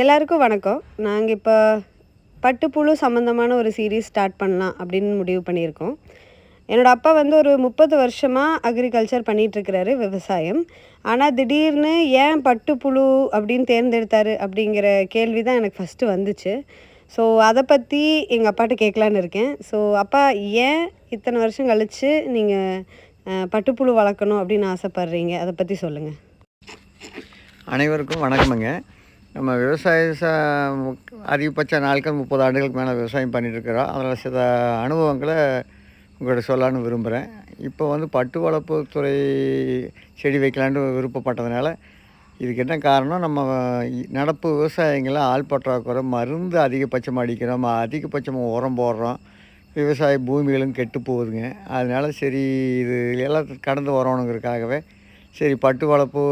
எல்லாருக்கும் வணக்கம். நாங்க இப்ப பட்டுப்புழு சம்மந்தமான ஒரு சீரிஸ் ஸ்டார்ட் பண்ணலாம் அப்படின்னு முடிவு பண்ணியிருக்கோம். என்னோட அப்பா வந்து ஒரு 30 வருஷமா அக்ரிகல்ச்சர் பண்ணிட்டுருக்கிறாரு, விவசாயம். ஆனா திடீர்னு ஏன் பட்டுப்புழு அப்படின்னு தேர்ந்தெடுத்தாரு அப்படிங்கிற கேள்வி தான் எனக்கு ஃபர்ஸ்ட்டு வந்துச்சு. ஸோ அத பத்தி எங்க அப்பாட்ட கேட்கலான்னு இருக்கேன். ஸோ அப்பா, ஏன் இத்தன வருஷம் கழிச்சு நீங்க பட்டுப்புழு வளர்க்கணும் அப்படின்னு ஆசைப்படுறீங்க? அத பத்தி சொல்லுங்க. அனைவருக்கும் வணக்கமுங்க. நம்ம விவசாய அதிகபட்ச நாட்கள் 30 ஆண்டுகளுக்கு மேலே விவசாயம் பண்ணிகிட்ருக்கிறோம். அதில் சில அனுபவங்களை உங்கள்கிட்ட சொல்லலான்னு விரும்புகிறேன். இப்போ வந்து பட்டு வளர்ப்பு துறை செடி வைக்கலான்னு விருப்பப்பட்டதுனால, இதுக்கு என்ன காரணம், நம்ம நடப்பு விவசாயங்களில் ஆள் பற்றாக்குறை, மருந்து அதிகபட்சமாக அடிக்கிறோம், அதிகபட்சமாக உரம் போடுறோம், விவசாய பூமிகளும் கெட்டு போகுதுங்க. அதனால் சரி, இது எல்லாம் கடந்து வரணுங்கிறதுக்காகவே சரி பட்டு வளர்ப்பு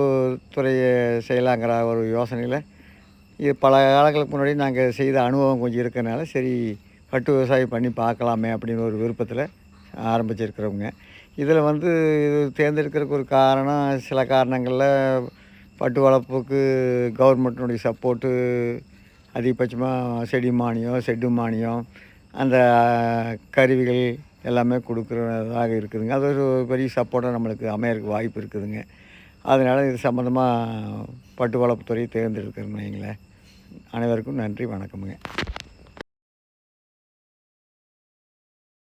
துறையை செய்யலாங்கிற ஒரு யோசனையில், இது பல காலங்களுக்கு முன்னாடி நாங்கள் செய்த அனுபவம் கொஞ்சம் இருக்கிறனால சரி பட்டு விவசாயம் பண்ணி பார்க்கலாமே அப்படின்னு ஒரு விருப்பத்தில் ஆரம்பிச்சிருக்கிறவங்க. இதில் வந்து இது தேர்ந்தெடுக்கிறதுக்கு ஒரு காரணம், சில காரணங்களில் பட்டு வளர்ப்புக்கு கவர்மெண்ட்டினுடைய சப்போர்ட்டு அதிகபட்சமாக செடி மானியம், செட்டு மானியம், அந்த கருவிகள் எல்லாமே கொடுக்குறதாக இருக்குதுங்க. அது ஒரு பெரிய சப்போர்ட்டாக நம்மளுக்கு அமையறதுக்கு வாய்ப்பு இருக்குதுங்க. அதனால் இது சம்மந்தமாக பட்டு வளர்ப்பு துறையை தேர்ந்தெடுக்கிறேன்னு வைங்களேன். அனைவருக்கும் நன்றி, வணக்கமுங்க.